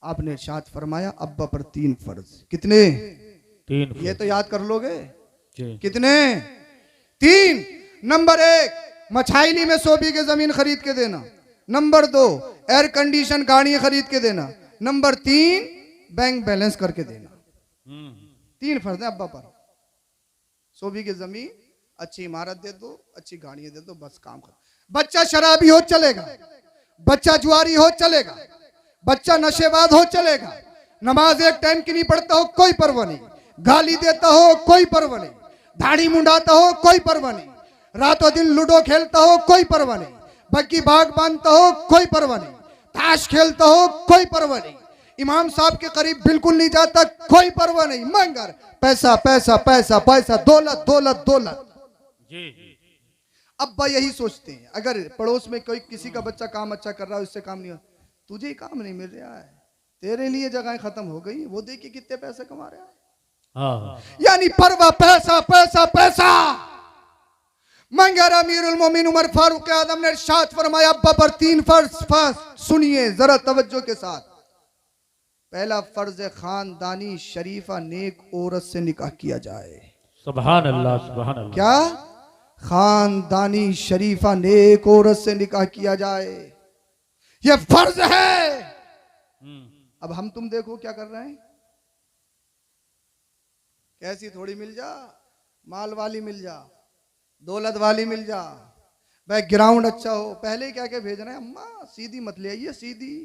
आपने इरशाद फरमाया अब्बा पर 3 फर्ज। कितने? 3। ये तो याद कर लोगे। जी। कितने? 3। नंबर 1, मछाइली में 100 बीघे जमीन खरीद के देना। नंबर 2, एयर कंडीशन गाड़ी खरीद के देना। नंबर 3, बैंक बैलेंस करके देना। 3 फर्ज है अब्बा पर। 100 बीघे जमीन, अच्छी इमारत दे दो, अच्छी गाड़ियां दे दो, बस काम कर। बच्चा शराबी हो चलेगा, बच्चा जुआरी हो चलेगा, बच्चा नशेबाज हो चलेगा, नमाज एक टाइम की नहीं पढ़ता हो कोई परवाह नहीं, गाली देता हो कोई परवाह नहीं, दाढ़ी मुंडाता हो कोई परवाह नहीं, रातों दिन लूडो खेलता हो कोई परवाह नहीं, बग्गी बाग बांधता हो कोई परवाह नहीं, ताश खेलता हो कोई परवाह नहीं, इमाम साहब के करीब बिल्कुल नहीं जाता कोई परवाह नहीं, मंगर पैसा पैसा पैसा पैसा, दौलत दौलत दौलत। जी। अब्बा यही सोचते हैं अगर पड़ोस में कोई किसी का बच्चा काम अच्छा कर रहा है, उससे काम नहीं हो, तुझे ही काम नहीं मिल रहा है, तेरे लिए जगह खत्म हो गई, वो देखिए कितने पैसे कमा रहा है। हाँ। यानी परवा पैसा पैसा पैसा। मंगर अमीरुल मोमिन उमर फारूक आजम ने इरशाद फरमाया अब्बा पर 3 फर्ज। सुनिए जरा तवज्जो के साथ। पहला फर्ज है खानदानी शरीफा नेक औरत से निकाह किया जाए। सुभान अल्लाह सुभान अल्लाह। क्या? खानदानी शरीफा नेक औरत से निकाह किया जाए, यह फर्ज है। अब हम तुम देखो क्या कर रहे हैं, कैसी थोड़ी मिल जा, माल वाली मिल जा, दौलत वाली मिल जा, बैकग्राउंड अच्छा हो, पहले क्या क्या भेज रहे हैं, अम्मा सीधी मत ले आइए, सीधी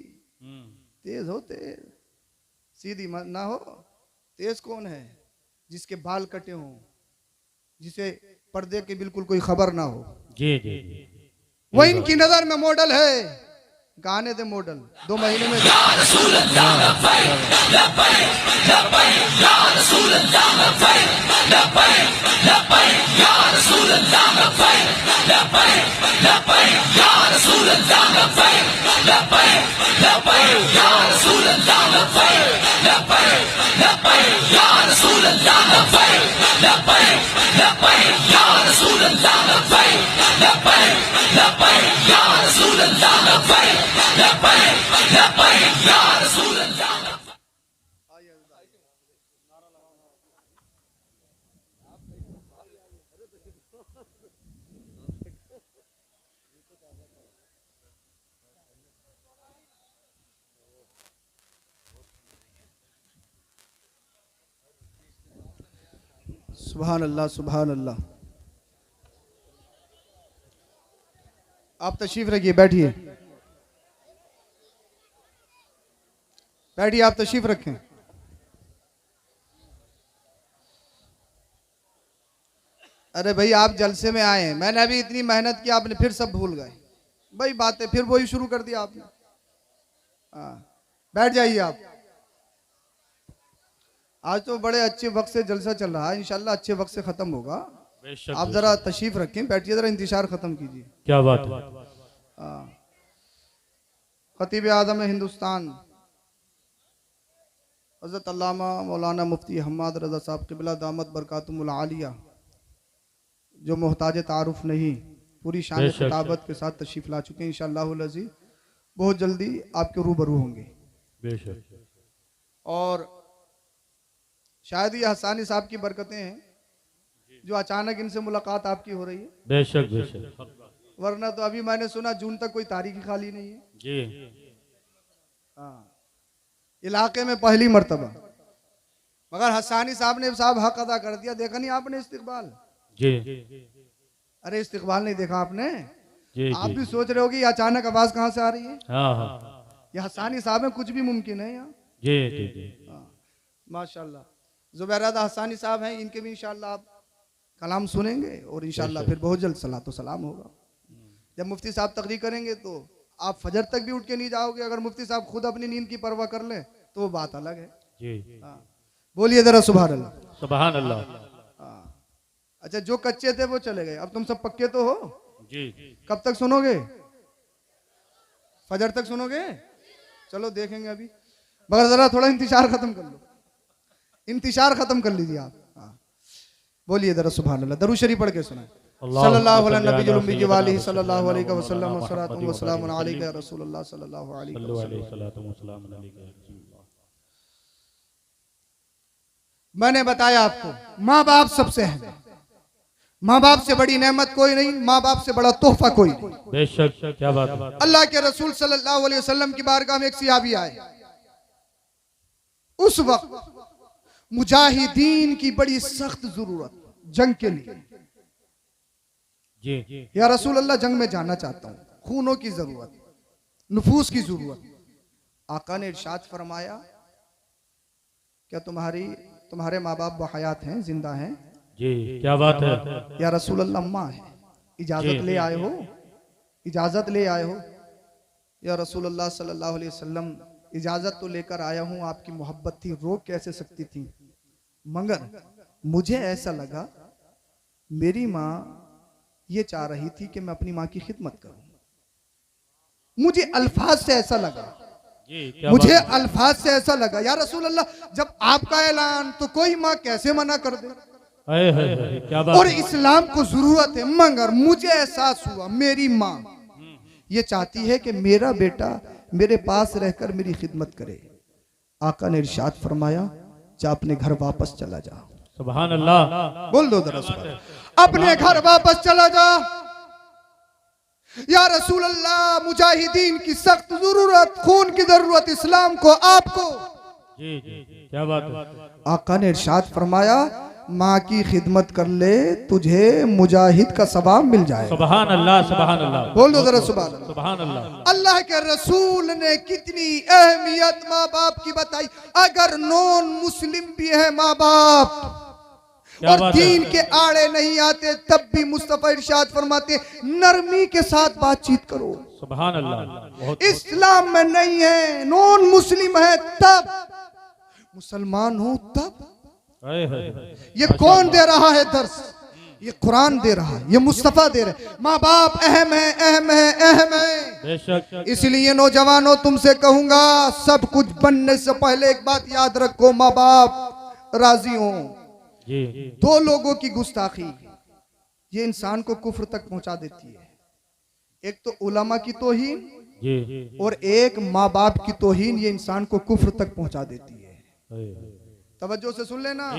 तेज हो, तेज सीधी मत ना हो। तेज कौन है? जिसके बाल कटे हों, जिसे पर्दे की बिल्कुल कोई खबर ना हो। जी जी। वो इनकी नजर में मॉडल है। गाने दे मॉडल 2 महीने में। सुभान अल्लाह सुभान अल्लाह। आप तशरीफ रखिए, बैठिए बैठिए, आप तशरीफ रखें। अरे भाई आप जलसे में आए हैं, मैंने अभी इतनी मेहनत की, आपने फिर सब भूल गए भाई, बातें फिर वही शुरू कर दिया आपने। हाँ बैठ जाइए आप। आज तो बड़े अच्छे वक्त से जलसा चल रहा है, इंशाल्लाह अच्छे वक्त से खत्म होगा। आप जरा तशरीफ रखें, बैठिए, जरा इंतजार खत्म कीजिए। क्या बात है। खतीब आज़म हिंदुस्तान हज़रत अल्लामा मौलाना मुफ्ती हम्माद रज़ा साहब क़िबला दामत बरकातुहुल आलिया, जो मोहताज तारुफ नहीं, पूरी शान खिताबत के साथ तशरीफ ला चुके हैं। इंशाअल्लाहुल अज़ीज़ बहुत जल्दी आपके रूबरू होंगे। बेशक। और शायद ये हसानी साहब की बरकतें हैं जो अचानक इनसे मुलाकात आपकी हो रही है। बेशक बेशक। वरना तो अभी मैंने सुना जून तक कोई तारीख खाली नहीं है। जी। हाँ इलाके में पहली मर्तबा, मगर हसानी साहब ने हक अदा कर दिया। देखा नहीं आपने इस्तिकबाल? जी। अरे इस्तिकबाल नहीं देखा आपने? जी। आप भी सोच रहे हो कि आचानक आवाज कहाँ से आ रही है। हाँ हाँ। ये हसानी साहब में कुछ भी मुमकिन है यहाँ। जी जी जी। माशाल्लाह जुबैरादा हसानी साहब हैं, इनके भी इंशाल्लाह आप कलाम सुनेंगे और इंशाल्लाह फिर बहुत जल्द सलातो सलाम होगा। जब मुफ्ती साहब तकरीर करेंगे तो आप फजर तक भी उठ के नहीं जाओगे। अगर मुफ्ती साहब खुद अपनी नींद की परवाह कर ले तो वो बात अलग है। जी। बोलिए जरा सुभान अल्लाह सुभान अल्लाह। अच्छा जो कच्चे थे वो चले गए, अब तुम सब पक्के तो हो। जी। कब तक सुनोगे? फजर तक सुनोगे? चलो देखेंगे अभी, मगर जरा थोड़ा इंतजार खत्म कर लो, इंतजार खत्म कर लीजिए आप। बोलिए जरा सुभान अल्लाह। दरूद शरीफ पढ़ के सुनाए। सल्लल्लाहु अलैहि नबी वाली सल्लल्लाहु अलैहि वसल्लम व सलातु व सलामुन अलैका या रसूलुल्लाह सल्लल्लाहु अलैहि वसल्लम। मैंने बताया आपको माँ बाप सबसे है, माँ बाप से बड़ी नेमत कोई नहीं, माँ बाप से बड़ा तोहफा कोई नहीं। बेशक, क्या बात है। अल्लाह के रसूल सल्लल्लाहु अलैहि वसल्लम की बारगाह में एक सिहाबी आए। उस वक्त मुजाहिदीन की बड़ी सख्त जरूरत जंग के लिए। जी या रसूल अल्लाह, जंग में जाना चाहता हूं, खूनों की जरूरत, नफूस की जरूरत। आका ने इरशाद फरमाया, क्या तुम्हारे माँ बाप बहयात हैं, जिंदा हैं? जी, क्या बात है। या रसूल अल्लाह, अम्मा है, इजाजत ले आए हो, इजाजत ले आए हो? या रसूल अल्लाह सल्लल्लाहु अलैहि वसल्लम, इजाजत तो लेकर आया हूं, आपकी मोहब्बत थी, रोक कैसे सकती थी, मगर मुझे ऐसा लगा मेरी माँ ये चाह रही थी कि मैं अपनी माँ की खिदमत करूं। मुझे अल्फाज से ऐसा लगा, जी, क्या मुझे बात है। अल्फाज से ऐसा लगा। या रसूल अल्लाह, जब आपका ऐलान तो कोई माँ कैसे मना कर दे? हाय, हाय, हाय, क्या बात और है। इस्लाम को जरूरत है, मगर मुझे एहसास हुआ मेरी माँ ये चाहती है कि मेरा बेटा मेरे पास रहकर मेरी खिदमत करे। आका ने इरशाद फरमाया, जा अपने घर वापस चला जा। सुभान अल्लाह। बोल दो जरा सुभान अल्लाह। अपने घर वापस चला जा। या रसूल अल्लाह, मुजाहिदीन की सख्त जरूरत, खून की जरूरत इस्लाम को, आपको। जी जी, क्या बात है। आका ने इरशाद फरमाया, माँ की खिदमत कर ले, तुझे मुजाहिद का सवाब मिल जाए। सुभान अल्लाह, सुभान अल्लाह। बोल दो जरा सुभान अल्लाह। सुभान अल्लाह। अल्लाह के रसूल ने कितनी अहमियत माँ बाप की बताई। अगर नॉन मुस्लिम भी है माँ बाप और दीन के आड़े नहीं आते, तब भी मुस्तफा इरशाद फरमाते, नरमी के साथ बातचीत करो। सुभान अल्लाह। इस्लाम में नहीं है, नॉन मुस्लिम है तब, मुसलमान हो तब। ये कौन दे रहा है दर्स? ये कुरान दे रहा है, ये मुस्तफा दे रहे। माँ बाप अहम है, अहम है, अहम है। इसलिए नौजवानों, तुमसे कहूंगा, सब कुछ बनने से पहले एक बात याद रखो, माँ बाप राजी हो। दो लोगों की गुस्ताखी ये इंसान को कुफ्र तक पहुंचा देती है। एक तो उलमा की तौहीन और एक माँ बाप की तौहीन, ये इंसान को कुफ्र तक पहुंचा देती है। तवज्जो से सुन लेना।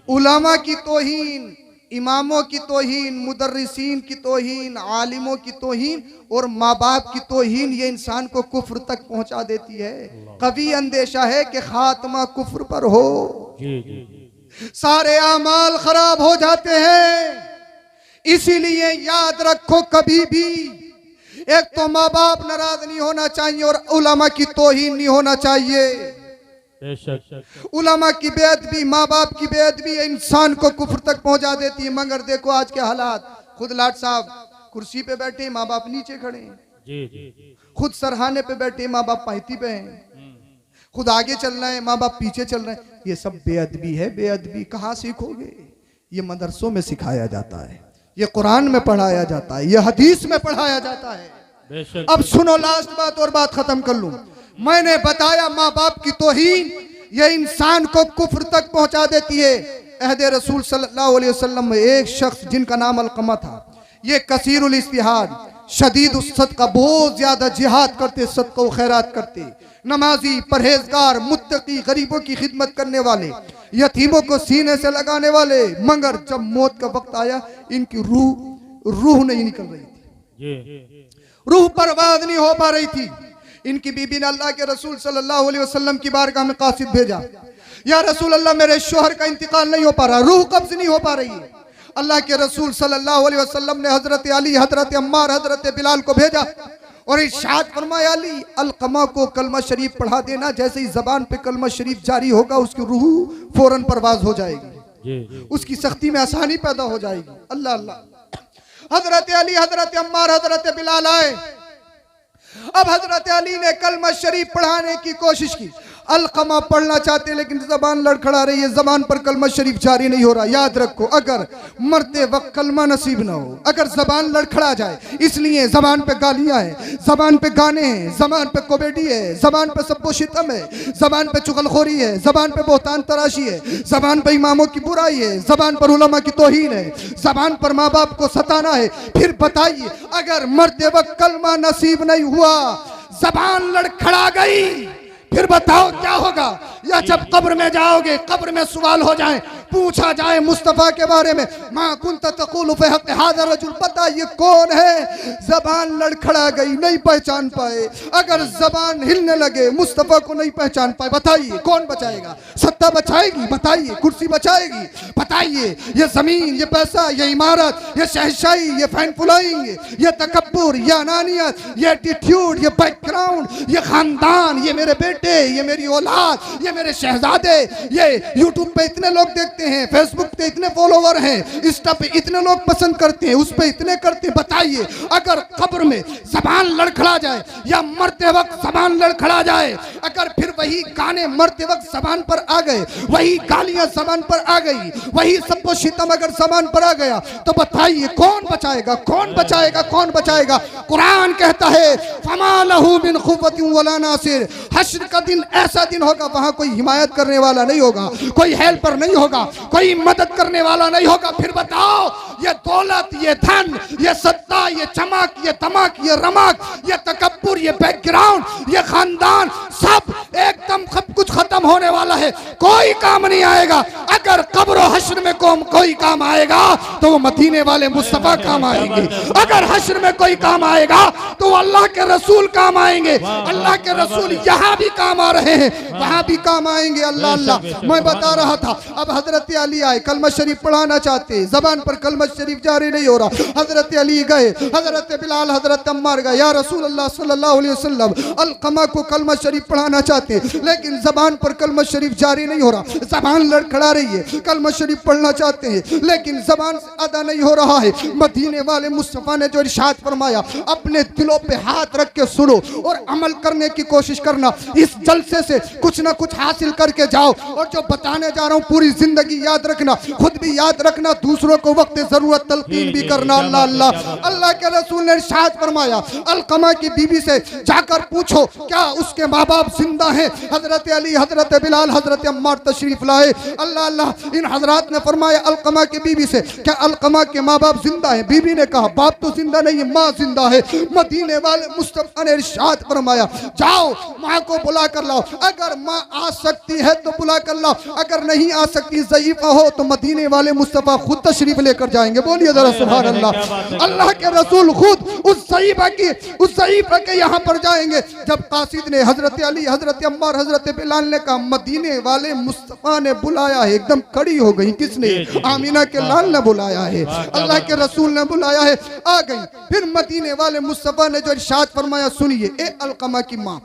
उलमा की तौहीन, इमामों की तौहीन, मुदर्रिसीन की तौहीन, आलिमों की तौहीन और माँ बाप की तौहीन, ये इंसान को कुफ्र तक पहुंचा देती है। कभी अंदेशा है कि खात्मा कुफ्र पर हो, सारे आमाल खराब हो जाते हैं। इसीलिए याद रखो, कभी भी एक तो माँ बाप नाराज नहीं होना चाहिए और उलमा की तौहीन नहीं होना चाहिए। उलमा की बेअदबी, माँ बाप की बेअदबी इंसान को कुफ्र तक पहुंचा देती है। मगर देखो आज के हालात, खुद लाट साहब कुर्सी पे बैठे, माँ बाप नीचे खड़े हैं। खुद सरहाने पे बैठे, माँ बाप पायती पे हैं। खुद आगे चल रहे हैं, माँ बाप पीछे चल रहे हैं। ये सब बेअदबी है। बेअदबी कहाँ सीखोगे? ये मदरसों में सिखाया जाता है, ये कुरान में पढ़ाया जाता है, ये हदीस में पढ़ाया जाता है। अब सुनो, लास्ट बात और बात खत्म कर लूं। मैंने बताया माँ बाप की तौहीन ये इंसान को कुफ्र तक पहुंचा देती है। अहदे रसूल सल्लल्लाहु अलैहि वसल्लम में एक शख्स जिनका नाम अलकमा था, ये कसीरुल इस्तिहाद, शदीद सदका, बहुत ज्यादा जिहाद करते, सदका व खैरात करते, नमाजी, परहेजगार, मुत्तकी, गरीबों की खिदमत करने वाले, यतीमों को सीने से लगाने वाले। मगर जब मौत का वक्त आया, इनकी रूह नहीं निकल रही थी, रूह परवाज नहीं हो पा रही थी। इनकी बीबी ने अल्लाह के रसूल सल्लल्लाहु अलैहि वसल्लम की बारगाह में कासिद भेजा, या रसूल अल्लाह, मेरे शोहर का इंतकाल नहीं हो पा रहा, रूह कब्ज नहीं हो पा रही है। अल्लाह के रसूल सल्लल्लाहु अलैहि वसल्लम ने हजरत अली, हजरत अम्मार, हजरत बिलाल को भेजा और इरशाद फरमाया, अली, अलकमा को कलमा शरीफ पढ़ा देना, जैसे ही जबान पे कलमा शरीफ जारी होगा उसकी रूह फौरन परवाज हो जाएगी, उसकी सख्ती में आसानी पैदा हो जाएगी। अल्लाह अल्लाह। हजरत अली, हजरत अम्मार, हजरत बिलाल आए। अब हजरत अली ने कलमा शरीफ पढ़ाने की कोशिश की। अलकमा पढ़ना चाहते लेकिन जबान लड़खड़ा रही है, जबान पर कलमा शरीफ जारी नहीं हो रहा। याद रखो, अगर मरते वक्त कलमा नसीब ना हो, अगर जबान लड़खड़ा जाए, इसलिए जबान पे गालियां हैं, जबान पे गाने हैं, जबान पे कॉमेडी है, जबान पे सब्बो शितम है, जबान पे चुगलखोरी है, जबान पे बोहतान तराशी है, जबान पे इमामों की बुराई है, जबान पर उलमा की तौहीन है, जबान पर माँ बाप को सताना है। फिर बताइए, अगर मरते वक्त कलमा नसीब नहीं हुआ, जबान लड़खड़ा गई, फिर बताओ क्या होगा? या जब कब्र में जाओगे, कब्र में सवाल हो जाए, पूछा जाए मुस्तफ़ा के बारे में, मा कुंत तक़ूलु फ़ी हक़्क़ि हाज़ा रजुल, पता ये कौन है? जबान लड़खड़ा गई, नहीं पहचान पाए। अगर जबान हिलने लगे, मुस्तफ़ा को नहीं पहचान पाए, बताइए कौन बचाएगा? सत्ता बचाएगी? बताइए। कुर्सी बचाएगी? बताइए। ये जमीन, ये पैसा, ये इमारत, ये शहंशाही, ये फैन फुलाइंग, ये तकब्बुर, ये अनानियत, ये एटीट्यूड, ये बैकग्राउंड, ये खानदान, ये मेरे बेटे, ये मेरी औलाद, ये मेरे शहजादे, ये यूट्यूब पे इतने लोग देखते हैं, फेसबुक पे इतने फॉलोवर हैं, इंस्टा पे इतने लोग पसंद करते हैं, उस पे इतने करते हैं। बताइए, अगर कब्र में जबान लड़खड़ा जाए या मरते वक्त जबान लड़खड़ा जाए, अगर फिर वही गाने मरते वक्त जबान पर आ गए, वही गालियां जबान पर आ गई, वही सबको शितम अगर जबान पर आ गया, तो बताइए कौन बचाएगा? कौन बचाएगा? कौन बचाएगा? कुरान कहता है फमा लहू मिन खुव्वतिन वला नासिर, हश्र का दिन ऐसा दिन होगा, वहां कोई हिमायत करने वाला नहीं होगा, कोई हेल्पर नहीं होगा, कोई मदद करने वाला नहीं होगा। फिर बताओ, ये दौलत, ये धन, ये सत्ता, ये चमक, ये तमक, ये रमक, ये तकब्बुर, ये बैकग्राउंड, ये खानदान, सब एकदम सब कुछ खत्म होने वाला है, कोई काम नहीं आएगा। अगर कब्र हश्र में कोई काम आएगा तो वो मदीने वाले मुस्तफा काम आएंगे। अगर हश्र में कोई काम आएगा तो अल्लाह के रसूल काम आएंगे। अल्लाह के रसूल यहाँ भी काम आ रहे हैं, वहां भी काम आएंगे। अल्लाह अल्लाह, मैं बता रहा था, अब हजरत अली आए, कलमा शरीफ पढ़ाना चाहते, जबान पर कलमा शरीफ जारी नहीं हो रहा। हजरत अली गए, हजरत बिलाल, हजरत अम्मार गए, या रसूल अल्लाह सल्लल्लाहु अलैहि वसल्लम, अलकमा को कलमा शरीफ पढ़ाना चाहते, लेकिन जबान पर कलमा शरीफ जारी नहीं हो रहा, जबान लड़खड़ा रही है, कलमा शरीफ पढ़ना चाहते हैं लेकिन जबान से अदा नहीं हो रहा है। मदीने वाले मुस्तफा ने जो इरशाद फरमाया, अपने दिलों पे हाथ रख के सुनो और अमल करने की कोशिश करना। इस जलसे से कुछ ना कुछ हासिल करके जाओ, और जो बताने जा रहा हूँ पूरी जिंदगी याद रखना, खुद भी याद रखना, दूसरों को वक्त जरूरत तलकीन भी करना। अल्लाह अल्लाह, अल्लाह के रसूल ने इरशाद फरमाया, अलकमा की बीबी से जाकर पूछो क्या उसके माँ बाप जिंदा हैं? हजरत अली, हजरत बिलाल, हजरत अम्मार तशरीफ लाए। अल्लाह अल्लाह, इन हजरात ने फरमाया अलकमा की बीबी से, क्या अलकमा के माँ बाप जिंदा हैं? बीबी ने कहा बाप तो जिंदा नहीं है, माँ जिंदा है। मदीने वाले मुस्तफा ने इरशाद फरमाया, जाओ माँ को बुला कर लाओ, अगर माँ आ सकती है तो बुला कर लाओ, अगर नहीं आ सकती, ज़ईफ़ा हो, तो मदीने वाले मुस्तफा खुद तशरीफ लेकर जाएंगे। बोलिए जरा सुभान अल्लाह। अल्लाह के रसूल खुद उस ज़ईफ़ा के यहाँ पर जाएंगे। जब कासिद ने, हजरत अली, हजरत अम्मार, हजरत बिलाल ने कहा मदीने वाले मुस्तफा ने बुलाया है, एकदम खड़ी हो गई। किसने? आमीना के लाल ने बुलाया है, अल्लाह के रसूल ने बुलाया है, आ गई। फिर मदीने वाले मुस्तफा ने जो इरशाद फरमाया, सुनिए, ए अलकमा की माँ,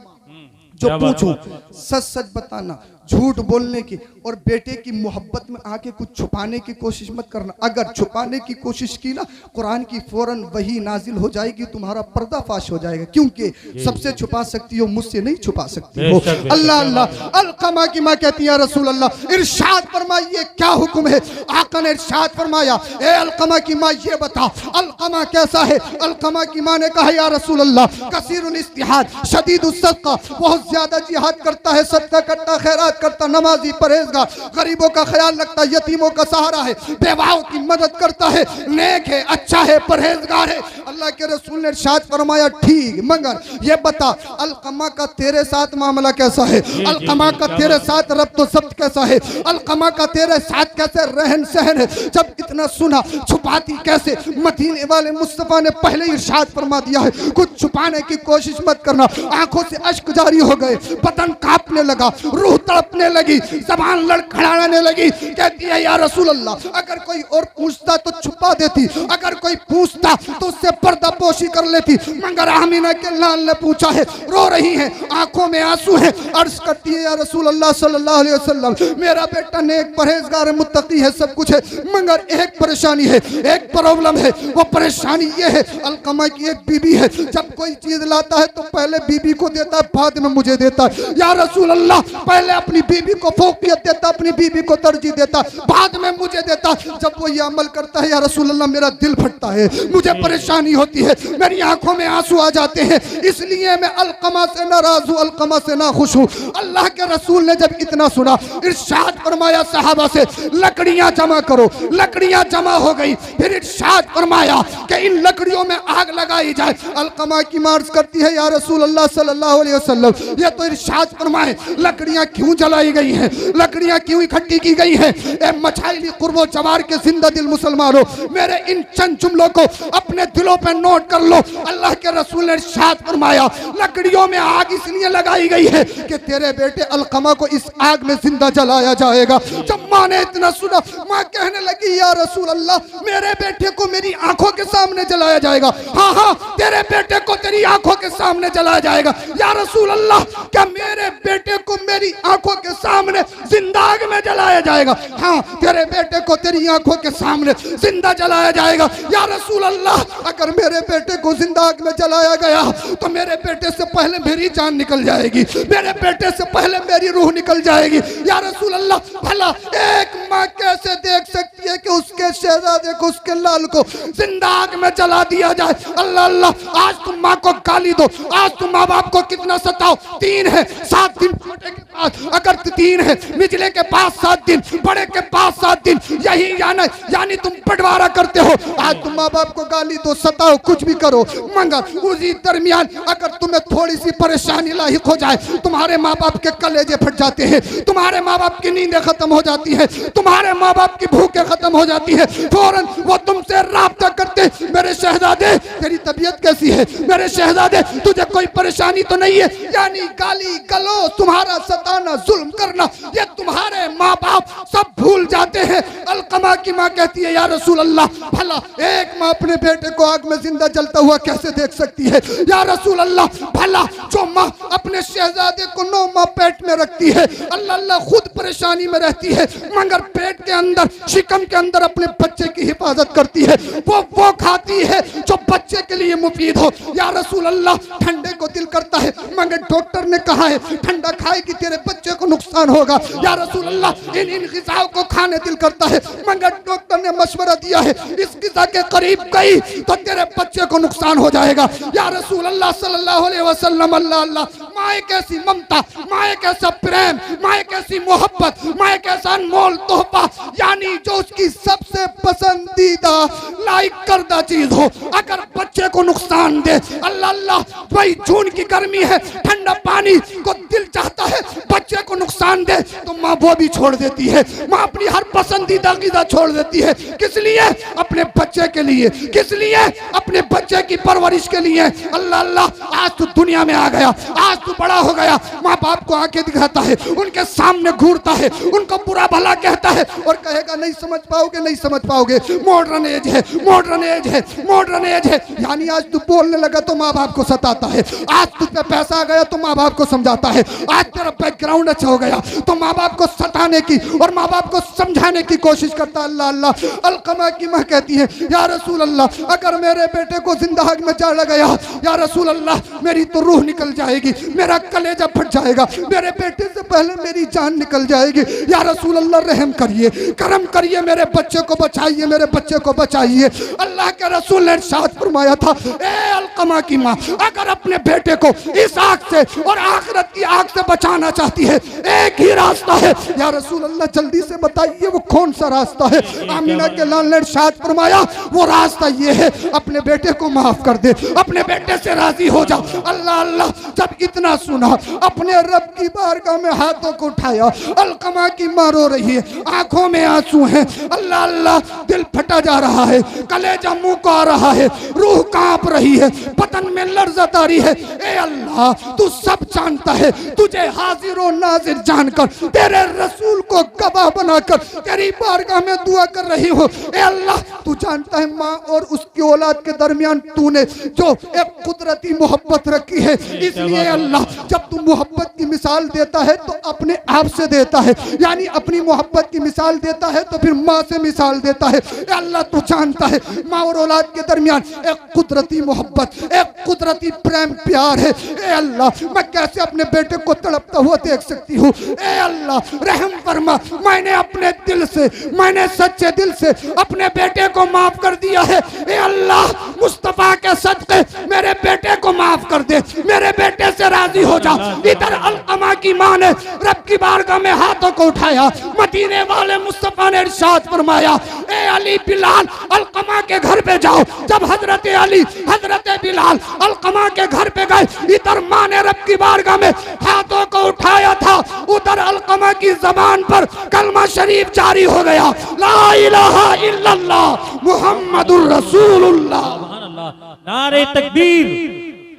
जो पूछो सच सच बताना, झूठ बोलने की और बेटे की मोहब्बत में आके कुछ छुपाने की कोशिश मत करना। अगर छुपाने की कोशिश की ना, कुरान की फौरन वही नाजिल हो जाएगी, तुम्हारा पर्दाफाश हो जाएगा, क्योंकि सबसे छुपा सकती हो, मुझसे नहीं छुपा सकती हो। अल्लाह अल्लाह, अलकमा की माँ कहती है रसूल अल्लाह इरशाद फरमाइए क्या हुक्म है? आका ने इरशाद फरमाया, ए अलकमा की माँ ये बता अलकमा कैसा है? अलकमा की माँ ने कहा, या रसूल अल्लाह कसीरुल इस्तिहाद शदीदुस सदका, बहुत ज्यादा जिहाद करता है, सदका करता, खैरात करता, नमाजी, परहेजगार, गरीबों का ख्याल रखता, यतीमों का सहारा है, बेवाओं की मदद करता है, नेक है, अच्छा है, परहेजगार है। अल्लाह के रसूल ने इरशाद फरमाया, ठीक, मगर ये बता अलकमा का तेरे साथ मामला कैसा है? अलकमा का तेरे साथ रब्त व ज़ब्त कैसा है? अलकमा का तेरे साथ कैसे रहन सहन है? जब इतना सुना, छुपाती कैसे? मदीने वाले मुस्तफा ने पहले इरशाद फरमा दिया है, कुछ छुपाने की कोशिश मत करना। आंखों से अश्क जारी हो गए, बदन कांपने लगा, रूह तड़पने लगी, जबान लड़खड़ाने लगी। कहती है, या रसूल अल्लाह अगर कोई और पूछता तो छुपा देती, अगर कोई पूछता तो उससे पर्दापोशी कर लेती, मगर आमीना के लाल ने पूछा है, रो रही है, आंखों में आंसू है, अर्ज करती है, या रसूल अल्लाह सल्लल्लाहु अलैहि वसल्लम मेरा बेटा नेक, परहेजगार, मुत्तकी है, सब कुछ है, मगर एक परेशानी है, एक प्रॉब्लम है। वो परेशानी ये है, अलकमा की एक बीबी है, जब कोई चीज लाता है तो पहले बीबी को देता है, बाद में मुझे देता है। या रसूल अल्लाह पहले अपनी बीबी को फौकियत देता, अपनी बीबी को तरजीह देता, बाद में मुझे देता। जब वो ये अमल करता है, या रसूल अल्लाह मेरा दिल फटता है, मुझे परेशानी होती है, मेरी आंखों में आंसू आ जाते हैं, इसलिए मैं अलकमा से नाराज हूँ, अलकमा से ना खुश हूँ। अल्लाह के रसूल ने जब इतना सुना, इरशाद फरमाया सहाबा से, लकड़ियां जमा करो। लकड़ियां जमा हो गई, फिर इरशाद फरमाया कि इन लकड़ियों में आग लगाई जाए। अलकमा की मार्च करती है, या रसूल अल्लाह सल्लल्लाहु अलैहि वसल्लम ये तो इरशाद फरमाए लकड़ियां क्यों जलाई गई हैं, लकड़ियां क्यों इकट्ठी की गई हैं। ए मछाइली कुर्बो जवार के जिंदा दिल मुसलमानों, मेरे इन चंद जुमलों को अपने दिलों पे नोट कर लो। अल्लाह के रसूल ने इरशाद फरमाया लकड़ियों में आग इसलिए लगाई गई है कि तेरे बेटे अलकमा को इस आग में जिंदा जलाया जाएगा। जब माँ ने इतना सुना, माँ कहने लगी या रसूल अल्लाह, मेरे बेटे को मेरी आंखों के सामने जलाया जाएगा। हाँ हाँ, तेरे बेटे को तेरी आंखों के सामने जलाया जाएगा। या रसूल अल्लाह, क्या मेरे बेटे को मेरी आंखों के सामने जिंदा आग में जलाया जाएगा? हाँ, तेरे बेटे को तेरी आंखों के सामने जिंदा जलाया जाएगा। या रसूल अल्लाह, अगर मेरे बेटे को जिंदा आग में जलाया गया तो मेरे बेटे से पहले मेरी जान निकल जाएगी, मेरे बेटे से पहले मेरी रूह निकल जाएगी। या रसूल अल्लाह, भला एक माँ कैसे देख सकती है कि उसके शहजादे को, उसके लाल को जिंदा आग में जला दिया जाए? अल्लाह अल्लाह, आज तुम माँ को गाली दो, आज तुम माँ बाप को कितना सताओ। 3 है, 7 दिन छोटे के पास, अगर 3 है, निचले के पास 7 दिन, बड़े के पास 7 दिन, यही यानी तुम बंटवारा करते हो। आज तुम माँ बाप को गाली दो, सताओ, कुछ भी करो, मगर उसी दरमियान अगर तुम्हें थोड़ी सी परेशानी लाहिक हो जाए, तुम्हारे माँ बाप के कलेजे फट जाते हैं, तुम्हारे माँ बाप की नींदें खत्म हो जाती है, तुम्हारे माँ बाप की भूखें खत्म हो जाती है, फौरन वो तुमसे राब्ता करते, मेरे शहजादे तेरी तबीयत कैसी है, मेरे शहजादे तुझे कोई परेशानी तो नहीं है? यानी गाली गलो, तुम्हारा सताना, जुल्म करना, ये तुम्हारे माँ बाप सब भूल जाते हैं। अलकमा की माँ कहती है या रसूल अल्लाह, भला एक माँ अपने बेटे को आग में जिंदा जलता हुआ कैसे देख सकती है? या रसूल अल्लाह, भला जो माँ अपने शहजादे को 9 माह पेट में रखती है, अल्लाह अल्लाह खुद परेशानी में रहती है, मगर पेट के अंदर, शिकम के अंदर अपने बच्चे की हिफाजत करती है, वो खाती है जो बच्चे के लिए मुफीद हो। या रसूल अल्लाह, ठंडे को दिल करता है, मगर डॉक्टर ने कहा है ठंडा खाएगी तेरे बच्चे को नुकसान होगा। या रसूल अल्लाह, इन ग़िज़ाओं को खाने दिल करता है, मगर डॉक्टर ने मशवरा दिया है इस ग़िज़ा के करीब गई तो तेरे बच्चे को नुकसान हो जाएगा। या रसूल अल्लाह सल्लल्लाहु अलैहि वसल्लम, अल्लाह अल्लाह, माँ कैसी ममता, माँ कैसा प्रेम, माँ कैसी मोहब्बत, माँ कैसा अनमोल तोहफा, यानी जो उसकी सबसे पसंदीदा लाइक करदा चीज हो, अगर बच्चे को नुकसान दे, अल्लाह अल्लाह, भाई जून की गर्मी है, ठंडा पानी को दिल चाहता है, बच्चे को नुकसान दे तो माँ वो भी छोड़ देती है, माँ अपनी हर पसंदीदा ग़िज़ा छोड़ देती है। किस लिए? अपने बच्चे के लिए। किस लिए? अपने बच्चे की परवरिश के लिए। अल्लाह अल्लाह, आज तू दुनिया में आ गया, आज तू बड़ा हो गया, माँ बाप को आंखें दिखाता है, उनके सामने घूरता है, उनको बुरा भला कहता है और कहेगा नहीं समझ पाओगे, नहीं समझ पाओगे, मॉडर्न एज है, मॉडर्न एज है, मॉडर्न एज है। यानी आज तू बोलने लगा तो माँ बाप को सताता है, आज तुझ पे पैसा आ गया तो माँ बाप को समझाता है, आज तेरा बैकग्राउंड अच्छा हो गया तो माँ बाप को सताने की और माँ बाप को समझाने की कोशिश करता है। अल्लाह अल्लाह, अलकमा की माँ कहती है या रसूल अल्लाह, अगर मेरे बेटे को जिंदा आग में जला गया, या रसूल अल्लाह, मेरी तो रूह निकल जाएगी, मेरा कलेजा फट जाएगा, मेरे बेटे से पहले मेरी जान निकल जाएगी। या रसूल अल्लाह, रहम करिए, करम करिए, मेरे बच्चे को बचाइए, मेरे बच्चे को बचाइए। अल्लाह के रसूल ने इरशाद फरमाया था, ए अलकमा की माँ, अगर अपने बेटे को इस आग से और आखिरत की आग से बचाना चाहती है, एक ही रास्ता है। या रसूल अल्लाह, जल्दी से बताइए वो कौन सा रास्ता है? आमिना के लाल ने इरशाद फरमाया, वो रास्ता ये है, अपने बेटे को माफ कर दे, अपने बेटे से राजी हो जा। अल्लाह अल्लाह, जब इतना सुना, अपने रब की बारगाह में हाथों को उठाया। अलकमा की माँ रो रही है, आंखों में आंसू हैं। अल्लाह अल्लाह, दिल फटा जा रहा है, कलेजा मुंह को आ रहा है, रूह कांप रही है, बदन में लर्जत आ रही है। ए अल्लाह, तू सब जानता है, तुझे हाजिर और नाजिर जानकर, तेरे रसूल को गवाह बनाकर तेरी बारगाह में दुआ कर रही हो। ए अल्लाह, तू जानता है माँ और उसकी औलाद के दरमियान तूने जो एक कुदरती मोहब्बत रखी है, इसलिए अल्लाह, जब तू मोहब्बत की मिसाल देता है तो अपने आप से देता है, यानी अपनी मोहब्बत की मिसाल देता है तो फिर माँ से मिसाल देता है। ए अल्लाह, तू जानता है माँ और औलाद के दरमियान एक कुदरती मोहब्बत, एक कुदरती प्रेम प्यार है। ए अल्लाह, मैं कैसे अपने बेटे को तड़पता हुआ देख सकती हूँ? ए अल्लाह, रहम रहम फरमा, मैंने अपने दिल से, मैंने सच्चे दिल से अपने बेटे को माफ कर दिया है। ए अल्लाह, मुस्तफा के सदके मेरे बेटे को माफ कर दे, मेरे बेटे से राजी हो जा। इधर अलकमा की मां ने रब की बारगाह में हाथों को उठाया, मदीने वाले मुस्तफा ने इरशाद फरमाया, ए अली बिलाल अलकमा के घर पे जाओ। जब हजरत अली, हजरत बिलाल अलकमा के घर पे गए, इधर मां ने रब की बारगाह में हाथों को उठाया था, उधर अलकमा की जबान पर कलमा शरीफ जारी हो गया, ला इलाहा इल्लल्लाह मुहम्मदुर रसूलुल्लाह। सुभान अल्लाह। नारे तकबीर,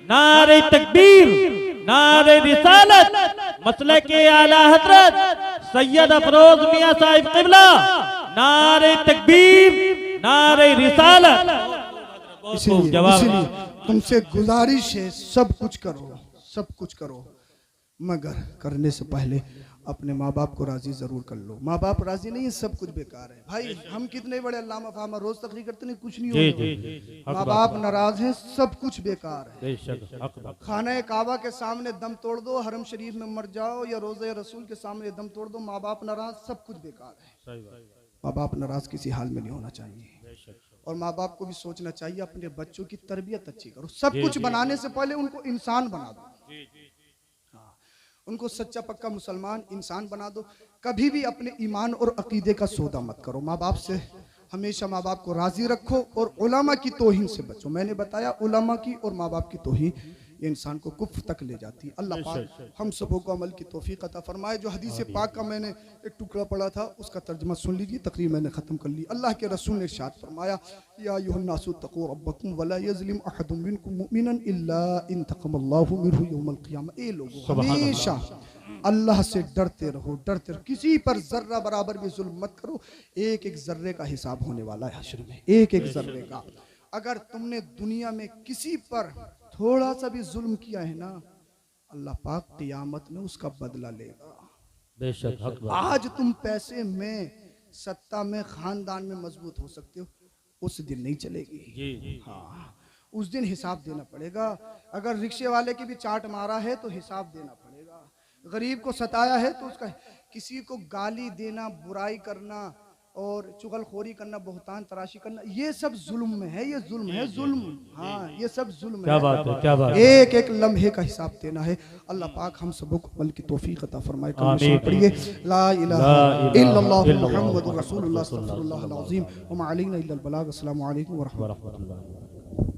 नारे तकबीर, नारे रिसालत, मसले के आला हजरत सैयद अफरोज मियां साहिब किबला, नारे तकबीर, नारे रिसालत। इसीलिए तुमसे गुजारिश है, सब कुछ करो, सब कुछ करो, मगर करने से पहले अपने माँ बाप को राजी जरूर कर लो। माँ बाप राजी नहीं है, सब कुछ बेकार है। भाई हम कितने बड़े अल्लामा फामा रोज तकरीर करते नहीं, कुछ नहीं होगा। माँ बाप नाराज हैं, सब कुछ बेकार है। खाना काबा के सामने दम तोड़ दो, हरम शरीफ में मर जाओ, या रोज़े रसूल के सामने दम तोड़ दो, माँ बाप नाराज, सब कुछ बेकार है। माँ बाप नाराज किसी हाल में नहीं होना चाहिए। और माँ बाप को भी सोचना चाहिए अपने बच्चों की तरबियत अच्छी करो। सब कुछ बनाने से पहले उनको इंसान बना दो, उनको सच्चा पक्का मुसलमान इंसान बना दो। कभी भी अपने ईमान और अकीदे का सौदा मत करो। माँ बाप से हमेशा माँ बाप को राजी रखो और उलमा की तौहीन से बचो। मैंने बताया उलमा की और माँ बाप की तौहीन ये इंसान को कुफ्र तक ले जाती है। अल्लाह पाक हम सबों को अमल की तौफीक अता फरमाए। जो हदीस पाक का मैंने एक टुकड़ा पढ़ा था उसका तर्जुमा सुन लीजिए, तकरीर मैंने ख़त्म कर ली। अल्लाह के रसूल ने इरशाद फरमाया, या अय्युहन्नासु तक़ू रब्बकुम वला यज़लिम अहदुम मिनकुम मुमिनन इल्ला इन तक़म्मल्लाहु मिनहु यौमल क़ियामह। ए लोगों, हमेशा अल्लाह से डरते रहो, डरते रहो। किसी पर जर्रा बराबर भी जुल्म मत करो। एक एक जर्रे का हिसाब होने वाला है हश्र में, एक एक जर्रे का। अगर तुमने दुनिया में किसी पर थोड़ा सा भी जुल्म किया है ना, अल्लाह पाक क़ियामत में उसका बदला लेगा। बेशक आज तुम पैसे में, सत्ता में, खानदान में मजबूत हो सकते हो, उस दिन नहीं चलेगी। हाँ, उस दिन हिसाब देना पड़ेगा। अगर रिक्शे वाले की भी चाट मारा है तो हिसाब देना पड़ेगा। गरीब को सताया है तो उसका, किसी को गाली देना, बुराई करना और चुगलखोरी करना, बहुतान तराशी करना, ये सब जुल्म में है। ये जुल्म है, जुल्म। हाँ, ये सब जुल्म है। क्या बात है, क्या बात है। एक एक लम्हे का हिसाब देना है। अल्लाह पाक हम सबको अमल की तौफीक अता फरमाए। पढ़िए, ला इलाहा इल्लल्लाह मुहम्मदुर रसूलुल्लाह सल्लल्लाहु अलैहि वसल्लम व मा अलैना इल्लल बलाग। अस्सलामु अलैकुम व रहमतुल्लाह।